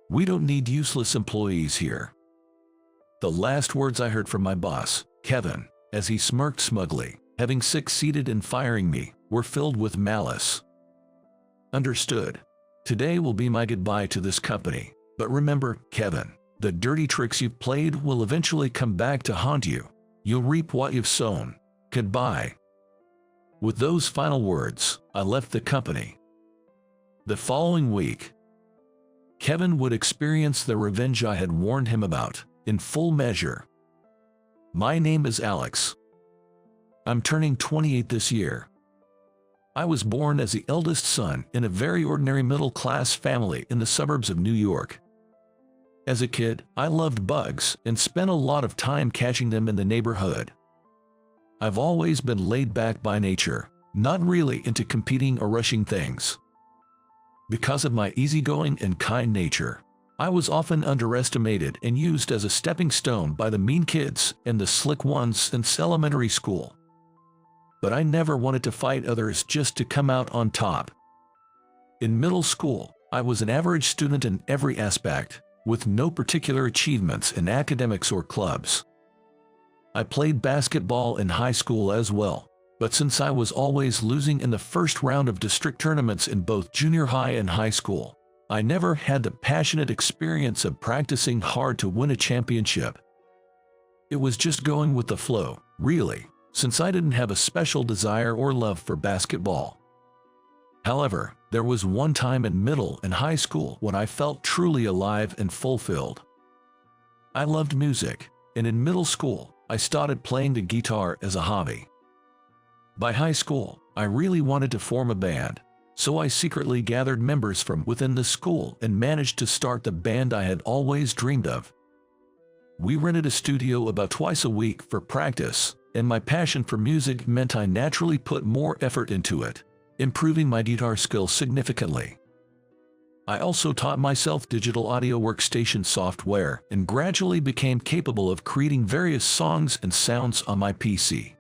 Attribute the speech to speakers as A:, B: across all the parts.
A: We don't need useless employees here." The last words I heard from my boss, Kevin, as he smirked smugly, having succeeded in firing me, were filled with malice. "Understood. Today will be my goodbye to this company. But remember, Kevin, the dirty tricks you've played will eventually come back to haunt you. You'll reap what you've sown. Goodbye." With those final words, I left the company. The following week, Kevin would experience the revenge I had warned him about, in full measure. My name is Alex. I'm turning 28 this year. I was born as the eldest son in a very ordinary middle-class family in the suburbs of New York. As a kid, I loved bugs and spent a lot of time catching them in the neighborhood. I've always been laid back by nature, not really into competing or rushing things. Because of my easygoing and kind nature, I was often underestimated and used as a stepping stone by the mean kids and the slick ones in elementary school. But I never wanted to fight others just to come out on top. In middle school, I was an average student in every aspect, with no particular achievements in academics or clubs. I played basketball in high school as well, but since I was always losing in the first round of district tournaments in both junior high and high school, I never had the passionate experience of practicing hard to win a championship. It was just going with the flow, really, since I didn't have a special desire or love for basketball. However, there was one time in middle and high school when I felt truly alive and fulfilled. I loved music, and in middle school, I started playing the guitar as a hobby. By high school, I really wanted to form a band, so I secretly gathered members from within the school and managed to start the band I had always dreamed of. We rented a studio about twice a week for practice, and my passion for music meant I naturally put more effort into it, improving my guitar skills significantly. I also taught myself digital audio workstation software and gradually became capable of creating various songs and sounds on my PC.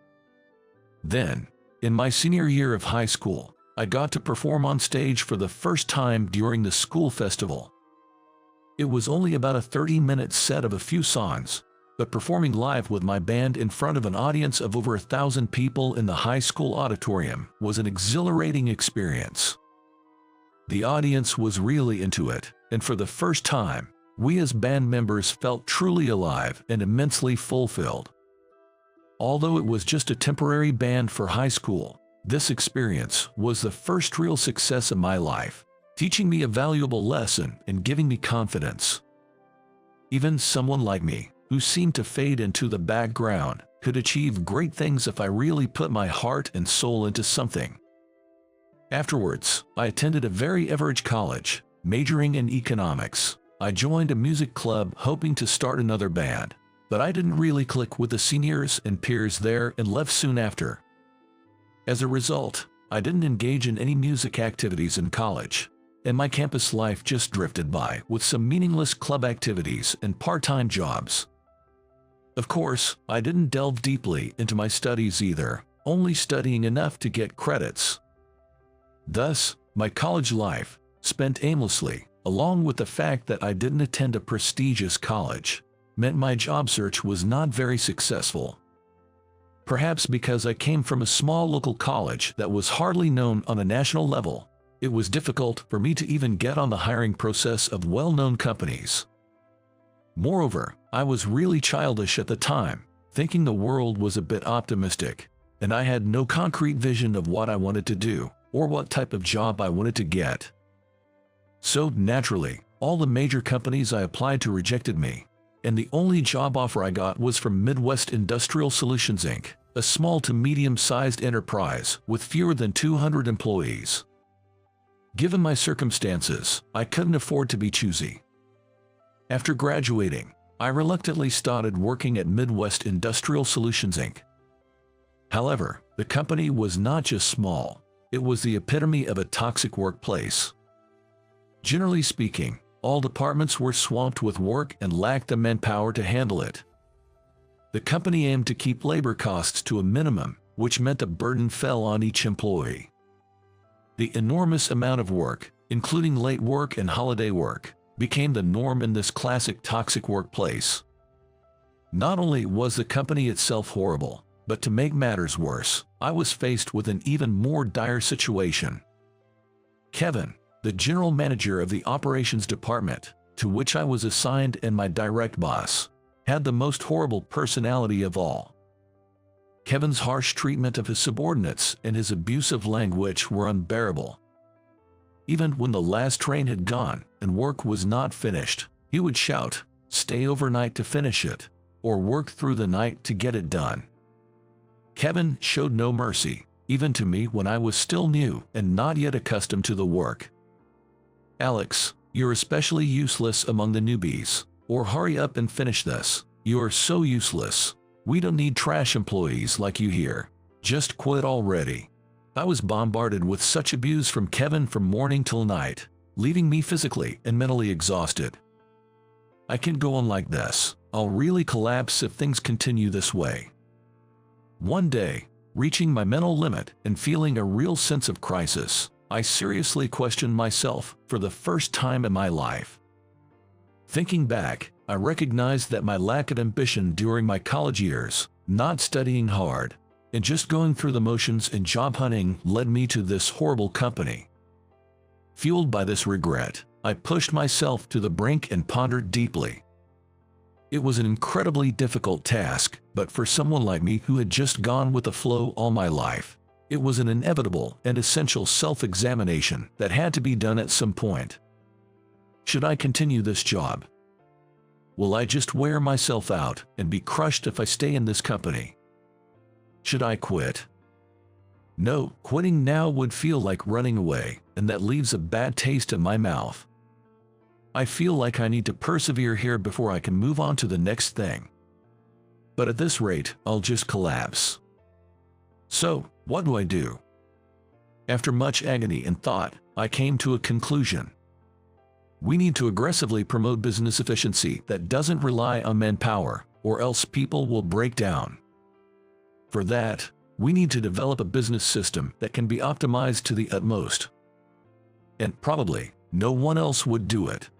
A: Then, in my senior year of high school, I got to perform on stage for the first time during the school festival. It was only about a 30-minute set of a few songs, but performing live with my band in front of an audience of over 1,000 people in the high school auditorium was an exhilarating experience. The audience was really into it, and for the first time, we as band members felt truly alive and immensely fulfilled. Although it was just a temporary band for high school, this experience was the first real success of my life, teaching me a valuable lesson and giving me confidence. Even someone like me, who seemed to fade into the background, could achieve great things if I really put my heart and soul into something. Afterwards, I attended a very average college, majoring in economics. I joined a music club hoping to start another band, but I didn't really click with the seniors and peers there and left soon after. As a result, I didn't engage in any music activities in college, and my campus life just drifted by with some meaningless club activities and part-time jobs. Of course, I didn't delve deeply into my studies either, only studying enough to get credits. Thus, my college life, spent aimlessly, along with the fact that I didn't attend a prestigious college, meant my job search was not very successful. Perhaps because I came from a small local college that was hardly known on a national level, it was difficult for me to even get on the hiring process of well-known companies. Moreover, I was really childish at the time, thinking the world was a bit optimistic, and I had no concrete vision of what I wanted to do, or what type of job I wanted to get. So naturally, all the major companies I applied to rejected me, and the only job offer I got was from Midwest Industrial Solutions Inc., a small to medium-sized enterprise with fewer than 200 employees. Given my circumstances, I couldn't afford to be choosy. After graduating, I reluctantly started working at Midwest Industrial Solutions Inc. However, the company was not just small, it was the epitome of a toxic workplace. Generally speaking, all departments were swamped with work and lacked the manpower to handle it. The company aimed to keep labor costs to a minimum, which meant a burden fell on each employee. The enormous amount of work, including late work and holiday work, became the norm in this classic toxic workplace. Not only was the company itself horrible, but to make matters worse, I was faced with an even more dire situation. Kevin, the general manager of the operations department, to which I was assigned and my direct boss, had the most horrible personality of all. Kevin's harsh treatment of his subordinates and his abusive language were unbearable. Even when the last train had gone and work was not finished, he would shout, "Stay overnight to finish it," or "Work through the night to get it done." Kevin showed no mercy, even to me when I was still new and not yet accustomed to the work. "Alex, you're especially useless among the newbies," or "Hurry up and finish this. You are so useless. We don't need trash employees like you here. Just quit already." I was bombarded with such abuse from Kevin from morning till night, leaving me physically and mentally exhausted. I can't go on like this. I'll really collapse if things continue this way. One day, reaching my mental limit and feeling a real sense of crisis, I seriously questioned myself for the first time in my life. Thinking back, I recognized that my lack of ambition during my college years, not studying hard, and just going through the motions and job hunting led me to this horrible company. Fueled by this regret, I pushed myself to the brink and pondered deeply. It was an incredibly difficult task, but for someone like me who had just gone with the flow all my life, it was an inevitable and essential self-examination that had to be done at some point. Should I continue this job? Will I just wear myself out and be crushed if I stay in this company? Should I quit? No, quitting now would feel like running away, and that leaves a bad taste in my mouth. I feel like I need to persevere here before I can move on to the next thing. But at this rate, I'll just collapse. So, what do I do? After much agony and thought, I came to a conclusion. We need to aggressively promote business efficiency that doesn't rely on manpower, or else people will break down. For that, we need to develop a business system that can be optimized to the utmost. And probably, no one else would do it.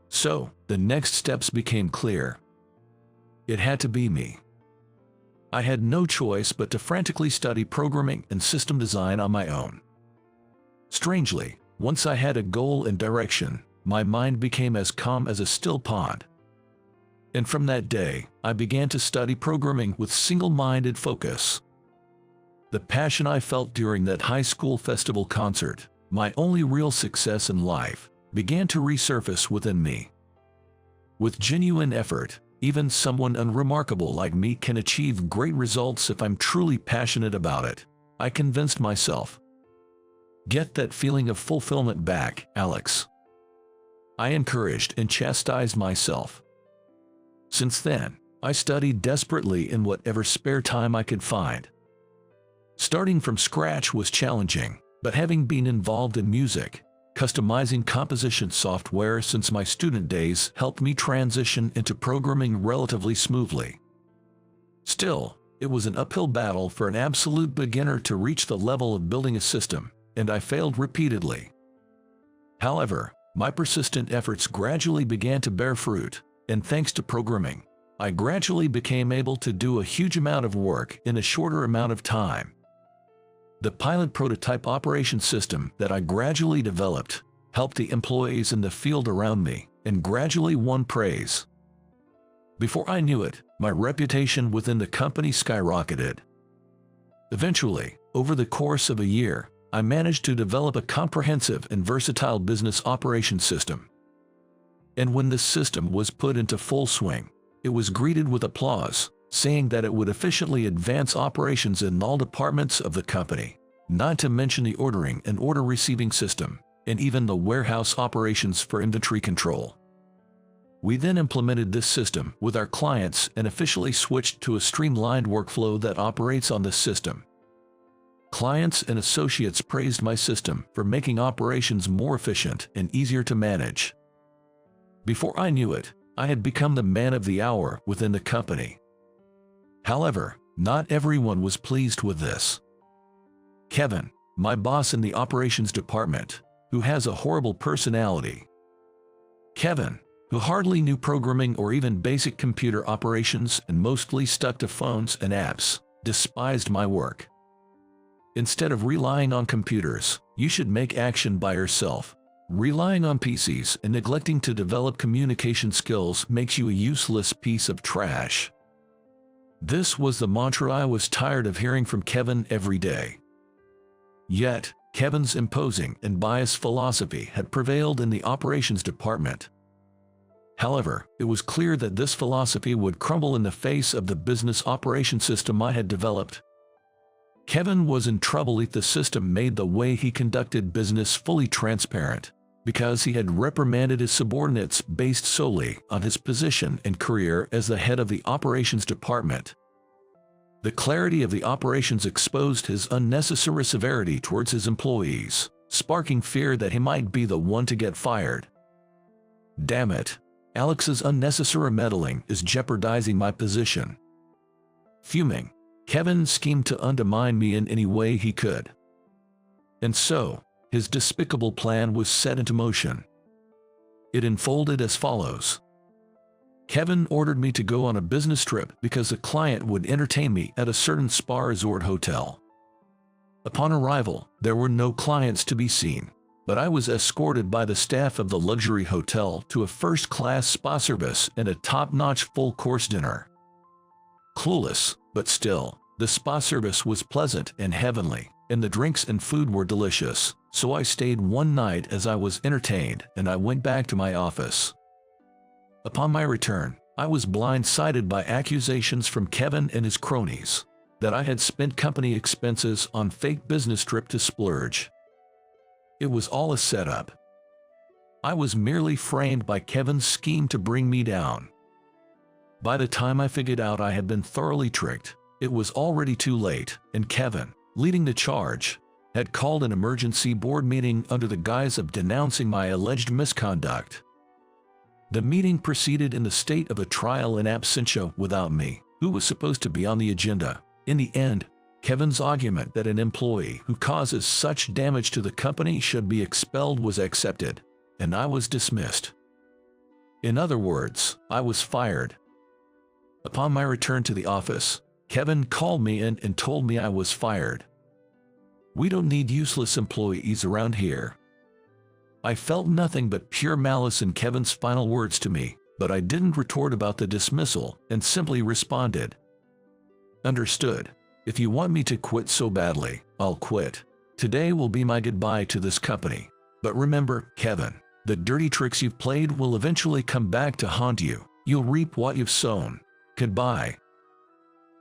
A: So, the next steps became clear. It had to be me. I had no choice but to frantically study programming and system design on my own. Strangely, once I had a goal and direction, my mind became as calm as a still pond. And from that day, I began to study programming with single-minded focus. The passion I felt during that high school festival concert, my only real success in life, began to resurface within me. With genuine effort, even someone unremarkable like me can achieve great results if I'm truly passionate about it, I convinced myself. Get that feeling of fulfillment back, Alex. I encouraged and chastised myself. Since then, I studied desperately in whatever spare time I could find. Starting from scratch was challenging, but having been involved in music, customizing composition software since my student days helped me transition into programming relatively smoothly. Still, it was an uphill battle for an absolute beginner to reach the level of building a system, and I failed repeatedly. However, my persistent efforts gradually began to bear fruit, and thanks to programming, I gradually became able to do a huge amount of work in a shorter amount of time. The pilot prototype operation system that I gradually developed helped the employees in the field around me and gradually won praise. Before I knew it, my reputation within the company skyrocketed. Eventually, over the course of a year, I managed to develop a comprehensive and versatile business operation system. And when this system was put into full swing, it was greeted with applause, saying that it would efficiently advance operations in all departments of the company, not to mention the ordering and order receiving system, and even the warehouse operations for inventory control. We then implemented this system with our clients and officially switched to a streamlined workflow that operates on this system. Clients and associates praised my system for making operations more efficient and easier to manage. Before I knew it, I had become the man of the hour within the company. However, not everyone was pleased with this. Kevin, my boss in the operations department, who has a horrible personality, Kevin, who hardly knew programming or even basic computer operations and mostly stuck to phones and apps, despised my work. Instead of relying on computers, you should make action by yourself. Relying on PCs and neglecting to develop communication skills makes you a useless piece of trash. This was the mantra I was tired of hearing from Kevin every day. Yet, Kevin's imposing and biased philosophy had prevailed in the operations department. However, it was clear that this philosophy would crumble in the face of the business operation system I had developed. Kevin was in trouble if the system made the way he conducted business fully transparent, because he had reprimanded his subordinates based solely on his position and career as the head of the operations department. The clarity of the operations exposed his unnecessary severity towards his employees, sparking fear that he might be the one to get fired. Damn it, Alex's unnecessary meddling is jeopardizing my position. Fuming, Kevin schemed to undermine me in any way he could. And so, his despicable plan was set into motion. It unfolded as follows. Kevin ordered me to go on a business trip because a client would entertain me at a certain spa resort hotel. Upon arrival, there were no clients to be seen, but I was escorted by the staff of the luxury hotel to a first-class spa service and a top-notch full-course dinner. Clueless, but still, the spa service was pleasant and heavenly, and the drinks and food were delicious, so I stayed one night as I was entertained and I went back to my office. Upon my return, I was blindsided by accusations from Kevin and his cronies that I had spent company expenses on fake business trip to splurge. It was all a setup. I was merely framed by Kevin's scheme to bring me down. By the time I figured out I had been thoroughly tricked, it was already too late, and Kevin, leading the charge, had called an emergency board meeting under the guise of denouncing my alleged misconduct. The meeting proceeded in the state of a trial in absentia without me, who was supposed to be on the agenda. In the end, Kevin's argument that an employee who causes such damage to the company should be expelled was accepted, and I was dismissed. In other words, I was fired. Upon my return to the office, Kevin called me in and told me I was fired. We don't need useless employees around here. I felt nothing but pure malice in Kevin's final words to me, but I didn't retort about the dismissal and simply responded, "Understood. If you want me to quit so badly, I'll quit. Today will be my goodbye to this company. But remember, Kevin, the dirty tricks you've played will eventually come back to haunt you. You'll reap what you've sown. Goodbye."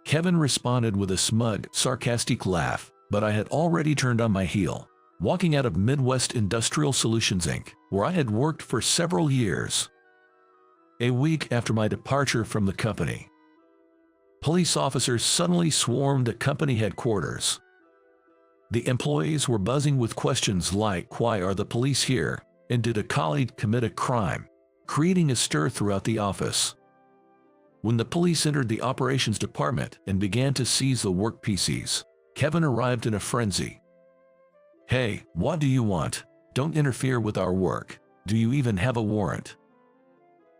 A: Kevin responded with a smug, sarcastic laugh, but I had already turned on my heel, walking out of Midwest Industrial Solutions Inc., where I had worked for several years. A week after my departure from the company, police officers suddenly swarmed the company headquarters. The employees were buzzing with questions like, "Why are the police here?" and "Did a colleague commit a crime?" creating a stir throughout the office. When the police entered the operations department and began to seize the work PCs, Kevin arrived in a frenzy. "Hey, what do you want? Don't interfere with our work. Do you even have a warrant?"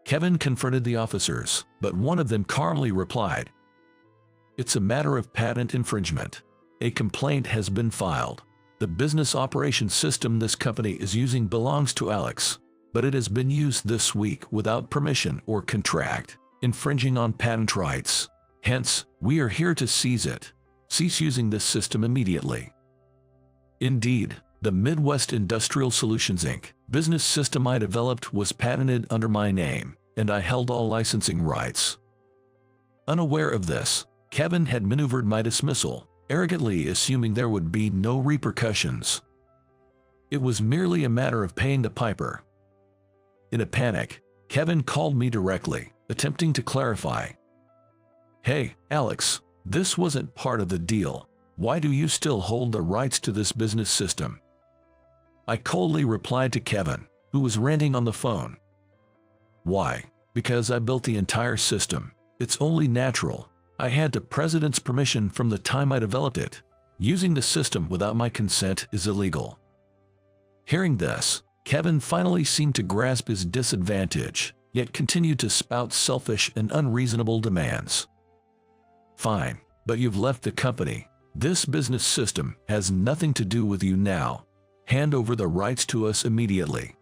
A: Kevin confronted the officers, but one of them calmly replied, "It's a matter of patent infringement. A complaint has been filed. The business operations system this company is using belongs to Alex, but it has been used this week without permission or contract, infringing on patent rights. Hence, we are here to seize it. Cease using this system immediately." Indeed, the Midwest Industrial Solutions Inc. business system I developed was patented under my name, and I held all licensing rights. Unaware of this, Kevin had maneuvered my dismissal, arrogantly assuming there would be no repercussions. It was merely a matter of paying the piper. In a panic, Kevin called me directly, attempting to clarify. "Hey, Alex, this wasn't part of the deal. Why do you still hold the rights to this business system?" I coldly replied to Kevin, who was ranting on the phone. "Why? Because I built the entire system. It's only natural. I had the president's permission from the time I developed it. Using the system without my consent is illegal." Hearing this, Kevin finally seemed to grasp his disadvantage, yet continued to spout selfish and unreasonable demands. Fine, but you've left the company. This business system has nothing to do with you now. Hand over the rights to us immediately.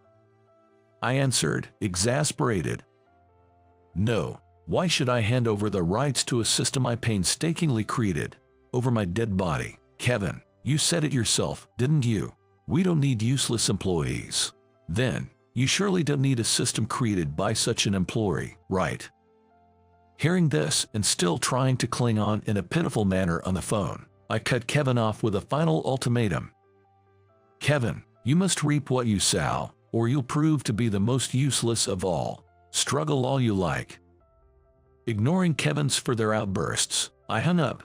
A: I answered, exasperated. No, why should I hand over the rights to a system I painstakingly created over my dead body? Kevin, you said it yourself, didn't you? We don't need useless employees. Then, you surely don't need a system created by such an employee, right? Hearing this and still trying to cling on in a pitiful manner on the phone, I cut Kevin off with a final ultimatum. Kevin, you must reap what you sow, or you'll prove to be the most useless of all. Struggle all you like. Ignoring Kevin's further outbursts, I hung up.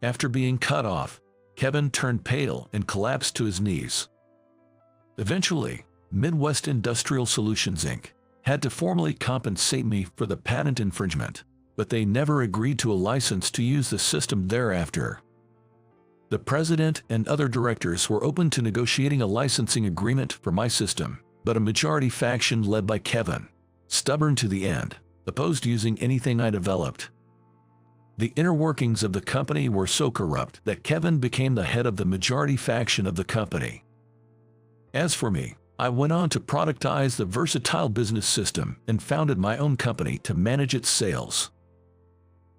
A: After being cut off, Kevin turned pale and collapsed to his knees. Eventually, Midwest Industrial Solutions Inc. had to formally compensate me for the patent infringement, but they never agreed to a license to use the system thereafter. The president and other directors were open to negotiating a licensing agreement for my system, but a majority faction led by Kevin, stubborn to the end, opposed using anything I developed. The inner workings of the company were so corrupt that Kevin became the head of the majority faction of the company. As for me, I went on to productize the versatile business system and founded my own company to manage its sales.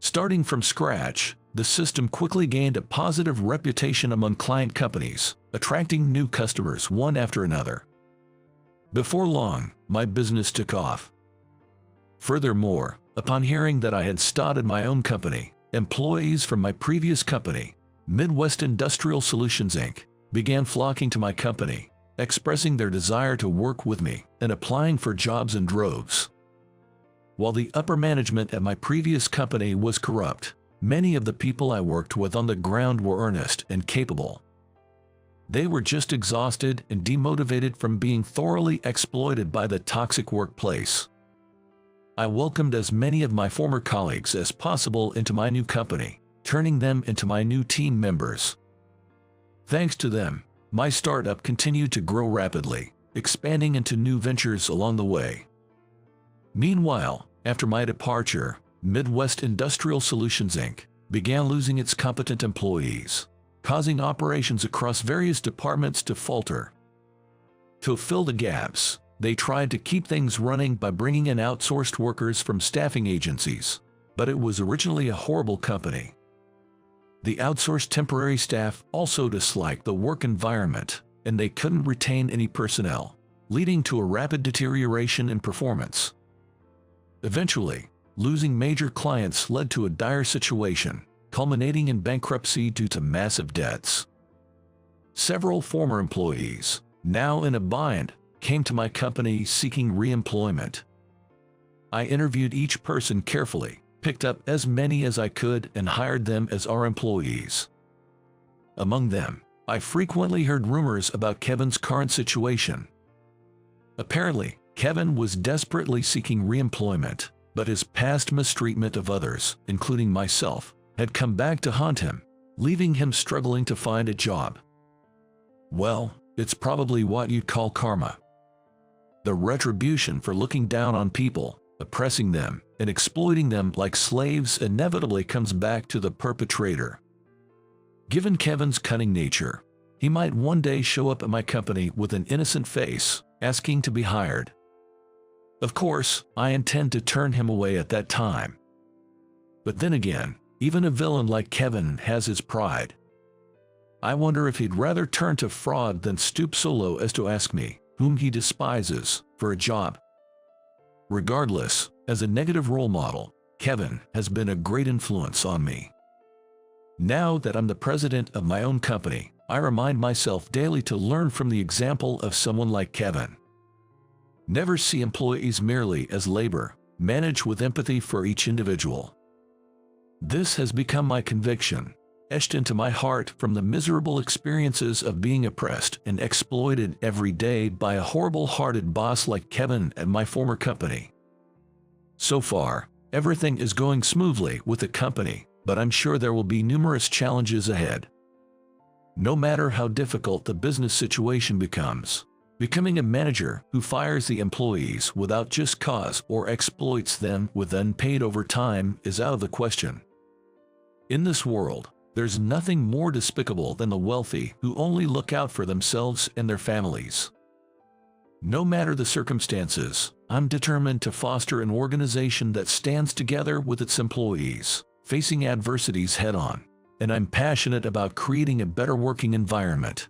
A: Starting from scratch, the system quickly gained a positive reputation among client companies, attracting new customers one after another. Before long, my business took off. Furthermore, upon hearing that I had started my own company, employees from my previous company, Midwest Industrial Solutions Inc., began flocking to my company, expressing their desire to work with me and applying for jobs in droves. While the upper management at my previous company was corrupt, many of the people I worked with on the ground were earnest and capable. They were just exhausted and demotivated from being thoroughly exploited by the toxic workplace. I welcomed as many of my former colleagues as possible into my new company, turning them into my new team members. Thanks to them, my startup continued to grow rapidly, expanding into new ventures along the way. Meanwhile, after my departure, Midwest Industrial Solutions Inc. began losing its competent employees, causing operations across various departments to falter. To fill the gaps, they tried to keep things running by bringing in outsourced workers from staffing agencies, but it was originally a horrible company. The outsourced temporary staff also disliked the work environment, and they couldn't retain any personnel, leading to a rapid deterioration in performance. Eventually, losing major clients led to a dire situation, culminating in bankruptcy due to massive debts. Several former employees, now in a bind, came to my company seeking re-employment. I interviewed each person carefully, picked up as many as I could, and hired them as our employees. Among them, I frequently heard rumors about Kevin's current situation. Apparently, Kevin was desperately seeking re-employment, but his past mistreatment of others, including myself, had come back to haunt him, leaving him struggling to find a job. Well, it's probably what you'd call karma. The retribution for looking down on people, oppressing them, and exploiting them like slaves inevitably comes back to the perpetrator. Given Kevin's cunning nature, he might one day show up at my company with an innocent face, asking to be hired. Of course, I intend to turn him away at that time. But then again, even a villain like Kevin has his pride. I wonder if he'd rather turn to fraud than stoop so low as to ask me, whom he despises, for a job. Regardless, as a negative role model, Kevin has been a great influence on me. Now that I'm the president of my own company, I remind myself daily to learn from the example of someone like Kevin. Never see employees merely as labor, manage with empathy for each individual. This has become my conviction, etched into my heart from the miserable experiences of being oppressed and exploited every day by a horrible-hearted boss like Kevin at my former company. So far, everything is going smoothly with the company, but I'm sure there will be numerous challenges ahead. No matter how difficult the business situation becomes, Becoming a manager who fires the employees without just cause or exploits them with unpaid overtime is out of the question. In this world, there's nothing more despicable than the wealthy who only look out for themselves and their families. No matter the circumstances, I'm determined to foster an organization that stands together with its employees, facing adversities head-on, and I'm passionate about creating a better working environment.